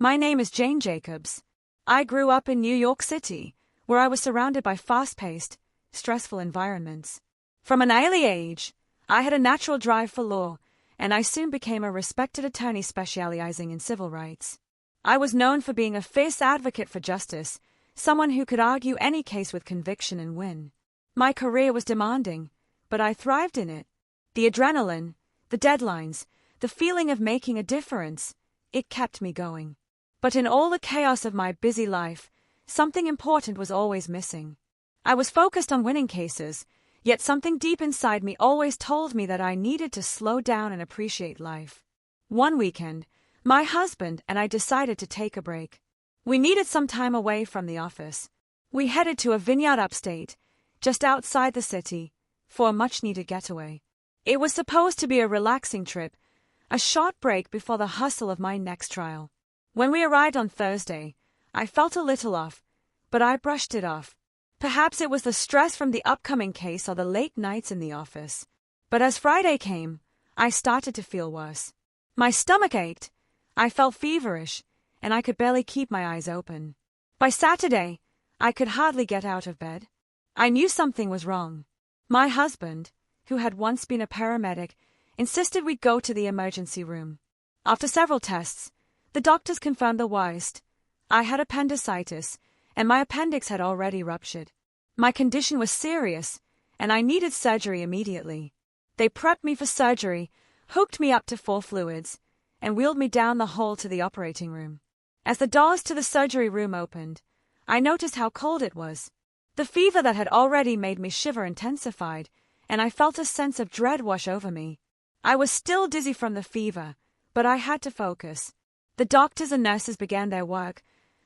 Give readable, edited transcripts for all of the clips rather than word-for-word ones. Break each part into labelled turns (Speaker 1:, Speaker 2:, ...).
Speaker 1: My name is Jane Jacobs. I grew up in New York City, where I was surrounded by fast-paced, stressful environments. From an early age, I had a natural drive for law, and I soon became a respected attorney specializing in civil rights. I was known for being a fierce advocate for justice, someone who could argue any case with conviction and win. My career was demanding, but I thrived in it. The adrenaline, the deadlines, the feeling of making a difference, it kept me going. But in all the chaos of my busy life, something important was always missing. I was focused on winning cases, yet something deep inside me always told me that I needed to slow down and appreciate life. One weekend, my husband and I decided to take a break. We needed some time away from the office. We headed to a vineyard upstate, just outside the city, for a much-needed getaway. It was supposed to be a relaxing trip, a short break before the hustle of my next trial. When we arrived on Thursday, I felt a little off, but I brushed it off. Perhaps it was the stress from the upcoming case or the late nights in the office. But as Friday came, I started to feel worse. My stomach ached, I felt feverish, and I could barely keep my eyes open. By Saturday, I could hardly get out of bed. I knew something was wrong. My husband, who had once been a paramedic, insisted we go to the emergency room. After several tests, the doctors confirmed the worst. I had appendicitis, and my appendix had already ruptured. My condition was serious, and I needed surgery immediately. They prepped me for surgery, hooked me up to 4 fluids, and wheeled me down the hall to the operating room. As the doors to the surgery room opened, I noticed how cold it was. The fever that had already made me shiver intensified, and I felt a sense of dread wash over me. I was still dizzy from the fever, but I had to focus. The doctors and nurses began their work,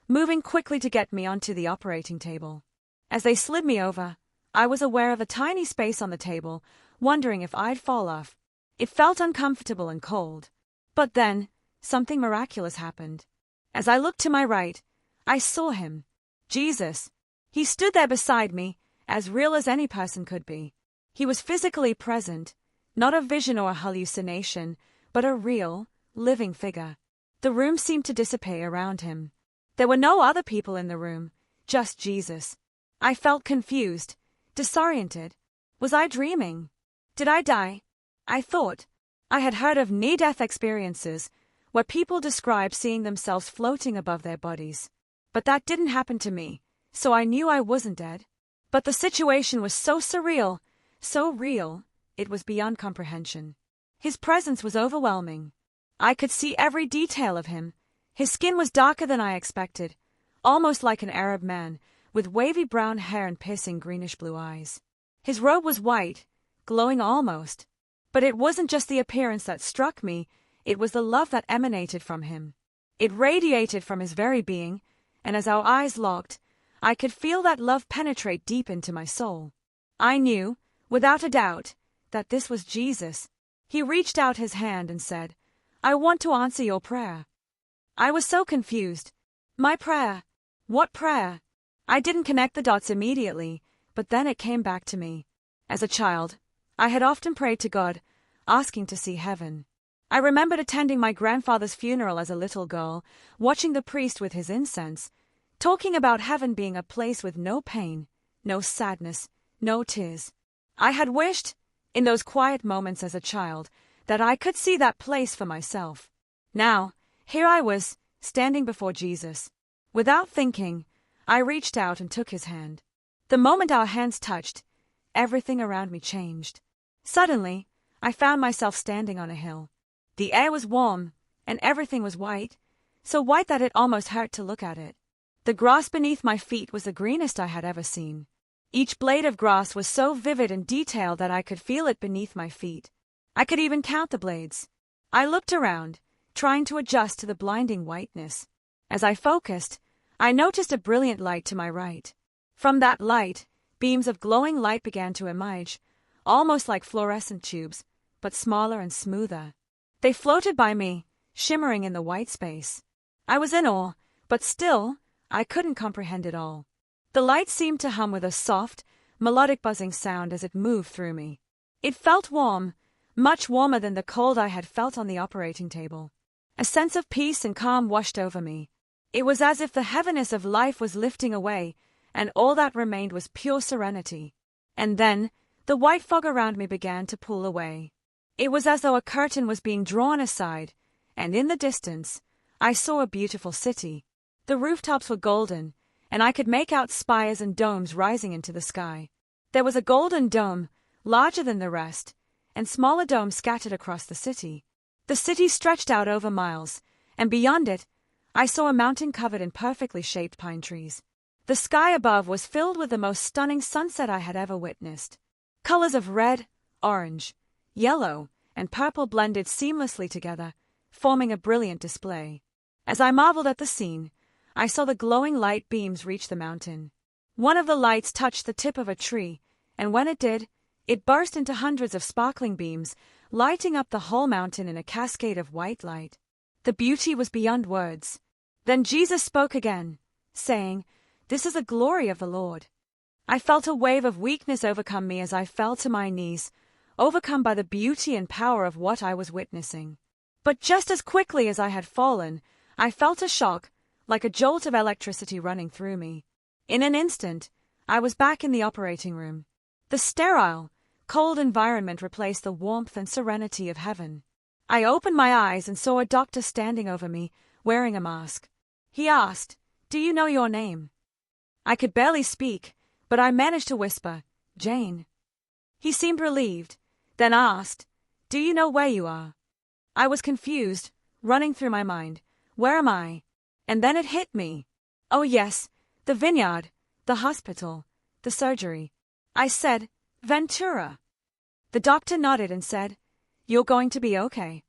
Speaker 1: moving quickly to get me onto the operating table. As they slid me over, I was aware of a tiny space on the table, wondering if I'd fall off. It felt uncomfortable and cold. But then, something miraculous happened. As I looked to my right, I saw him. Jesus. He stood there beside me, as real as any person could be. He was physically present, not a vision or a hallucination, but a real, living figure. The room seemed to dissipate around him. There were no other people in the room, just Jesus. I felt confused, disoriented. Was I dreaming? Did I die? I thought. I had heard of near-death experiences, where people describe seeing themselves floating above their bodies. But that didn't happen to me, so I knew I wasn't dead. But the situation was so surreal, so real, it was beyond comprehension. His presence was overwhelming. I could see every detail of him. His skin was darker than I expected, almost like an Arab man, with wavy brown hair and piercing greenish-blue eyes. His robe was white, glowing almost. But it wasn't just the appearance that struck me, it was the love that emanated from him. It radiated from his very being, and as our eyes locked, I could feel that love penetrate deep into my soul. I knew, without a doubt, that this was Jesus. He reached out his hand and said, "I want to answer your prayer." I was so confused. My prayer? What prayer? I didn't connect the dots immediately, but then it came back to me. As a child, I had often prayed to God, asking to see heaven. I remembered attending my grandfather's funeral as a little girl, watching the priest with his incense, talking about heaven being a place with no pain, no sadness, no tears. I had wished, in those quiet moments as a child, that I could see that place for myself. Now, here I was, standing before Jesus. Without thinking, I reached out and took his hand. The moment our hands touched, everything around me changed. Suddenly, I found myself standing on a hill. The air was warm, and everything was white, so white that it almost hurt to look at it. The grass beneath my feet was the greenest I had ever seen. Each blade of grass was so vivid and detailed that I could feel it beneath my feet. I could even count the blades. I looked around, trying to adjust to the blinding whiteness. As I focused, I noticed a brilliant light to my right. From that light, beams of glowing light began to emerge, almost like fluorescent tubes, but smaller and smoother. They floated by me, shimmering in the white space. I was in awe, but still, I couldn't comprehend it all. The light seemed to hum with a soft, melodic buzzing sound as it moved through me. It felt warm, much warmer than the cold I had felt on the operating table. A sense of peace and calm washed over me. It was as if the heaviness of life was lifting away, and all that remained was pure serenity. And then, the white fog around me began to pull away. It was as though a curtain was being drawn aside, and in the distance, I saw a beautiful city. The rooftops were golden, and I could make out spires and domes rising into the sky. There was a golden dome, larger than the rest, and smaller domes scattered across the city. The city stretched out over miles, and beyond it, I saw a mountain covered in perfectly shaped pine trees. The sky above was filled with the most stunning sunset I had ever witnessed. Colors of red, orange, yellow, and purple blended seamlessly together, forming a brilliant display. As I marveled at the scene, I saw the glowing light beams reach the mountain. One of the lights touched the tip of a tree, and when it did, it burst into hundreds of sparkling beams, lighting up the whole mountain in a cascade of white light. The beauty was beyond words. Then Jesus spoke again, saying, "This is the glory of the Lord." I felt a wave of weakness overcome me as I fell to my knees, overcome by the beauty and power of what I was witnessing. But just as quickly as I had fallen, I felt a shock, like a jolt of electricity running through me. In an instant, I was back in the operating room. The sterile, cold environment replaced the warmth and serenity of heaven. I opened my eyes and saw a doctor standing over me, wearing a mask. He asked, "Do you know your name?" I could barely speak, but I managed to whisper, "Jane." He seemed relieved, then asked, "Do you know where you are?" I was confused, running through my mind, "Where am I?" And then it hit me. Oh yes, the vineyard, the hospital, the surgery. I said, "Ventura." The doctor nodded and said, "You're going to be okay."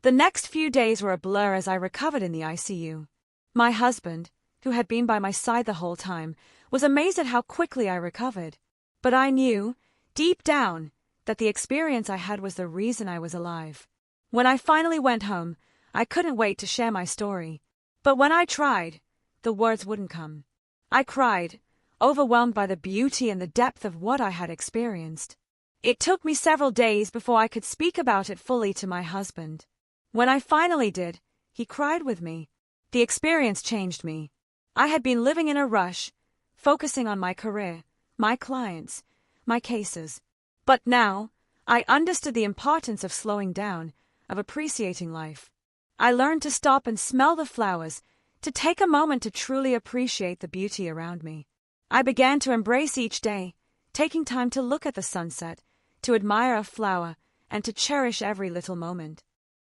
Speaker 1: The next few days were a blur as I recovered in the ICU. My husband, who had been by my side the whole time, was amazed at how quickly I recovered. But I knew, deep down, that the experience I had was the reason I was alive. When I finally went home, I couldn't wait to share my story. But when I tried, the words wouldn't come. I cried, overwhelmed by the beauty and the depth of what I had experienced. It took me several days before I could speak about it fully to my husband. When I finally did, he cried with me. The experience changed me. I had been living in a rush, focusing on my career, my clients, my cases. But now, I understood the importance of slowing down, of appreciating life. I learned to stop and smell the flowers, to take a moment to truly appreciate the beauty around me. I began to embrace each day, taking time to look at the sunset, to admire a flower, and to cherish every little moment.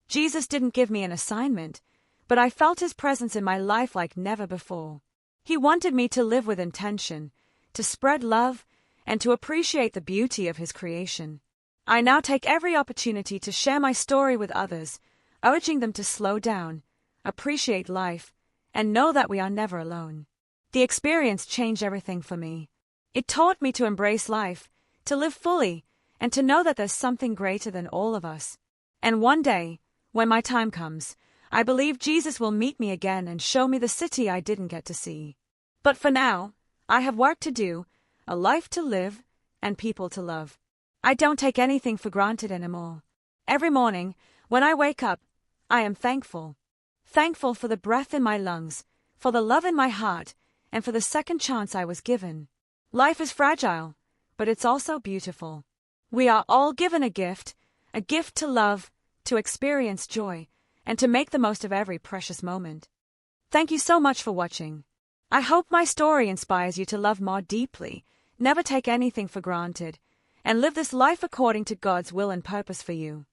Speaker 1: Jesus didn't give me an assignment, but I felt his presence in my life like never before. He wanted me to live with intention, to spread love, and to appreciate the beauty of his creation. I now take every opportunity to share my story with others, urging them to slow down, appreciate life, and know that we are never alone. The experience changed everything for me. It taught me to embrace life, to live fully, and to know that there's something greater than all of us. And one day, when my time comes, I believe Jesus will meet me again and show me the city I didn't get to see. But for now, I have work to do, a life to live, and people to love. I don't take anything for granted anymore. Every morning, when I wake up, I am thankful. Thankful for the breath in my lungs, for the love in my heart, and for the second chance I was given. Life is fragile, but it's also beautiful. We are all given a gift to love, to experience joy, and to make the most of every precious moment. Thank you so much for watching. I hope my story inspires you to love more deeply, never take anything for granted, and live this life according to God's will and purpose for you.